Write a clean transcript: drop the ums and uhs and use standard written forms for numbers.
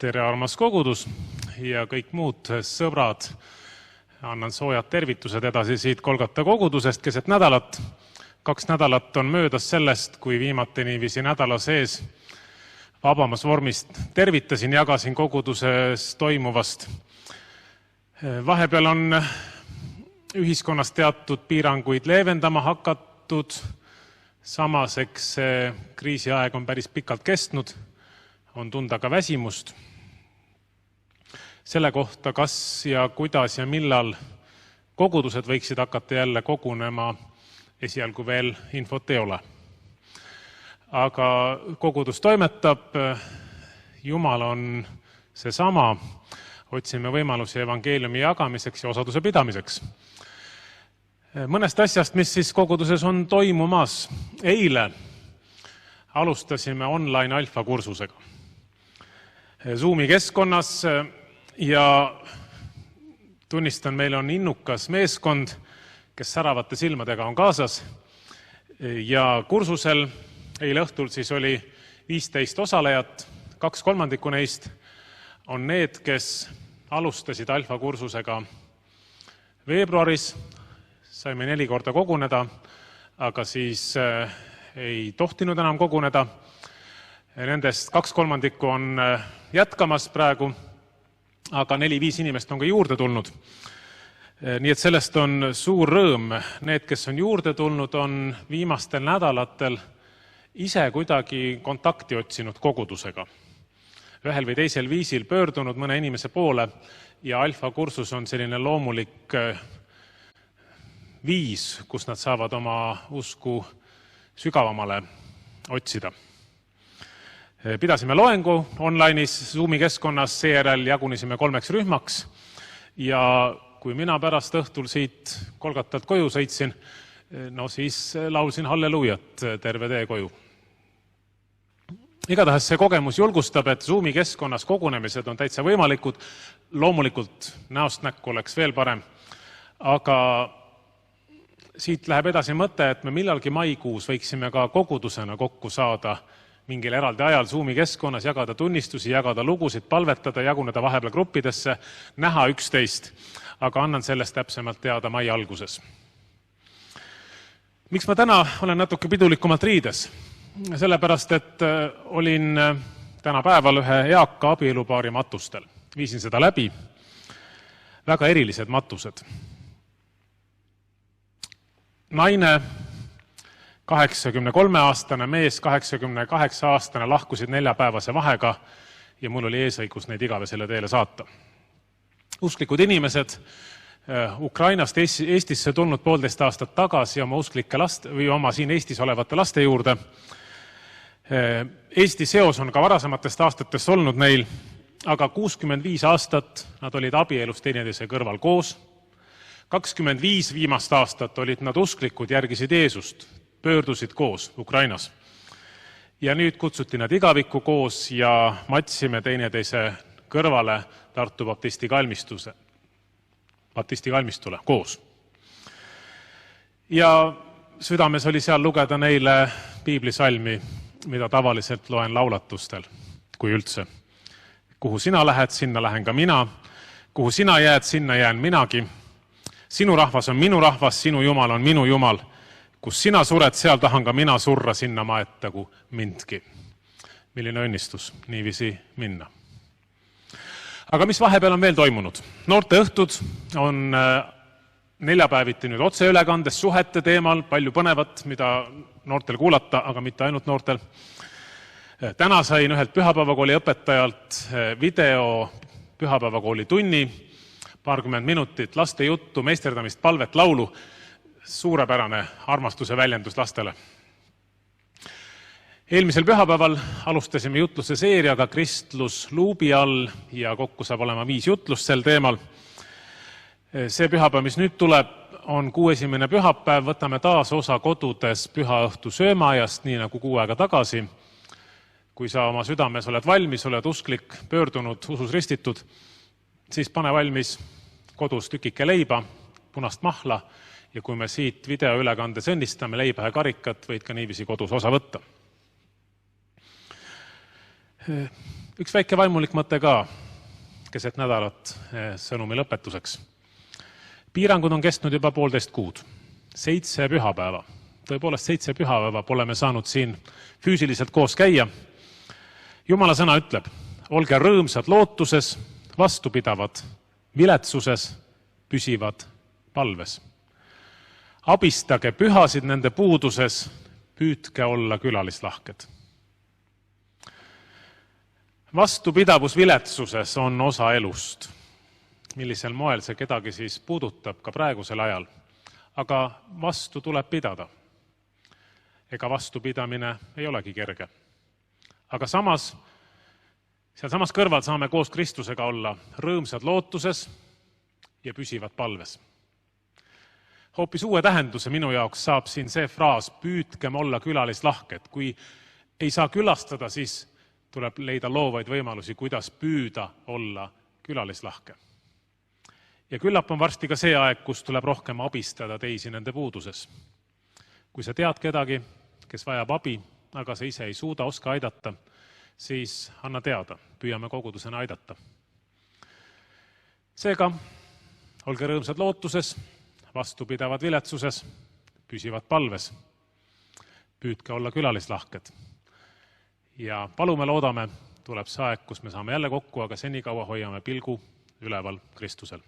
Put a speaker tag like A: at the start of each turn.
A: Tere, armas kogudus ja kõik muud sõbrad. Annan soojad tervitused edasi siit Kolgata kogudusest keset nädalat. 2 nädalat on möödas sellest, kui viimati niiviisi nädala sees vabamas vormist tervitasin, jagasin koguduses toimuvast. Vahepeal on ühiskonnas teatud piiranguid leevendama hakatud. Samas, eks see kriisiaeg on päris pikalt kestnud, on tunda ka väsimust. Selle kohta, kas ja kuidas ja millal kogudused võiksid hakata jälle kogunema, esialgu veel infot ei ole. Aga kogudus toimetab, Jumal on seesama, otsime võimalusi evangeeliumi jagamiseks ja osaduse pidamiseks. Mõnest asjast, mis siis koguduses on toimumas. Eile alustasime online alfa kursusega Zoomi keskkonnas ja tunnistan, meil on innukas meeskond, kes säravate silmadega on kaasas. Ja kursusel eile õhtul siis oli 15 osalejat, 2/3 neist on need, kes alustasid alfa kursusega veebruaris. Saime 4 korda koguneda, aga siis ei tohtinud enam koguneda. Nendest 2/3 on jätkamas praegu, aga 4-5 inimest on ka juurde tulnud. Nii et sellest on suur rõõm. Need, kes on juurde tulnud, on viimastel nädalatel ise kuidagi kontakti otsinud kogudusega. Ühel või teisel viisil pöördunud mõne inimese poole ja alfa kursus on selline loomulik viis, kus nad saavad oma usku sügavamale otsida. Pidasime loengu online'is Zoomi keskkonnas, seejärel jagunisime 3 rühmaks ja kui mina pärast õhtul siit Kolgatalt koju sõitsin, siis laulsin halleluujat terve tee koju. Igatahes see kogemus julgustab, et Zoomi keskkonnas kogunemised on täitsa võimalikud. Loomulikult näost näkku oleks veel parem, aga siit läheb edasi mõte, et me millalgi maikuus võiksime ka kogudusena kokku saada mingil eraldi ajal Zoomi keskkonnas, jagada tunnistusi, jagada lugusid, palvetada, jaguneda vahepeal gruppidesse, näha üksteist, aga annan sellest täpsemalt teada mai alguses. Miks ma täna olen natuke pidulikumalt riides? Sellepärast, et olin täna päeval ühe eaka abielupaari matustel. Viisin seda läbi. Väga erilised matused. Naine, 83-aastane mees, 88-aastane lahkusid 4-päevase vahega ja mul oli eesõigus neid igavesele teele saata. Usklikud inimesed Ukrainast Eestisse tulnud 1,5 aastat tagasi oma usklike laste või oma siin Eestis olevate laste juurde. Eesti seos on ka varasematest aastatest olnud neil, aga 65 aastat nad olid abielus teineteise kõrval koos. 25 viimast aastat olid nad usklikud, järgisid Jeesust, pöördusid koos Ukrainas. Ja nüüd kutsuti nad igavikku koos ja matsime teineteise kõrvale Tartu Baptisti kalmistule koos. Ja südames oli seal lugeda neile piiblisalmi, mida tavaliselt loen laulatustel, kui üldse. Kuhu sina lähed, sinna lähen ka mina. Kuhu sina jääd, sinna jään minagi. Sinu rahvas on minu rahvas, sinu Jumal on minu Jumal. Kus sina sured, seal tahan ka mina surra, sinna maetagu mindki. Milline õnnistus niiviisi minna. Aga mis vahepeal on veel toimunud? Noorte õhtud on neljapäeviti nüüd otseülekandes suhete teemal, palju põnevat, mida noortel kuulata, aga mitte ainult noortel. Täna sain ühelt pühapäevakooli õpetajalt video pühapäevakooli tunni, 20 minutit laste juttu, meisterdamist, palvet, laulu, suurepärane armastuse väljendus lastele. Eelmisel pühapäeval alustasime jutluse seeriaga Kristlus luubi all ja kokku saab olema 5 jutlust sel teemal. See pühapäev, mis nüüd tuleb, on 6. pühapäev, võtame taas osa kodudes pühaõhtu söömaajast, nii nagu 6 aega tagasi. Kui sa oma südames oled valmis, oled usklik, pöördunud, usus ristitud, siis pane valmis kodus tükike leiba, punast mahla ja kui me siit videoülekandes õnnistame leiba ja karikat, võid ka niiviisi kodus osa võtta. Üks väike vaimulik mõte ka keset nädalat sõnumi lõpetuseks. Piirangud on kestnud juba 1,5 kuud. 7 pühapäeva. Tõepoolest 7 pühapäeva pole me saanud siin füüsiliselt koos käia. Jumala sõna ütleb, olge rõõmsad lootuses, vastupidavad viletsuses, püsivad palves. Abistage pühasid nende puuduses, püüdke olla külalislahked. Vastupidavus viletsuses on osa elust. Millisel moel see kedagi siis puudutab ka praegusel ajal. Aga vastu tuleb pidada. Ega vastupidamine ei olegi kerge. Aga samas, sealsamas kõrval saame koos Kristusega olla rõõmsad lootuses ja püsivad palves. Hoopis uue tähenduse minu jaoks saab siin see fraas, püüdkem olla külalislahked. Kui ei saa külastada, siis tuleb leida loovaid võimalusi, kuidas püüda olla külalislahke. Ja küllap on varsti ka see aeg, kus tuleb rohkem abistada teisi nende puuduses. Kui sa tead kedagi, kes vajab abi, aga sa ise ei suuda, oska aidata, siis anna teada, püüame kogudusena aidata. Seega, olge rõõmsad lootuses, vastupidavad viletsuses, püsivad palves. Püüdke olla külalislahked. Ja palume, loodame, tuleb see aeg, kus me saame jälle kokku, aga senikaua hoiame pilgu üleval Kristusel.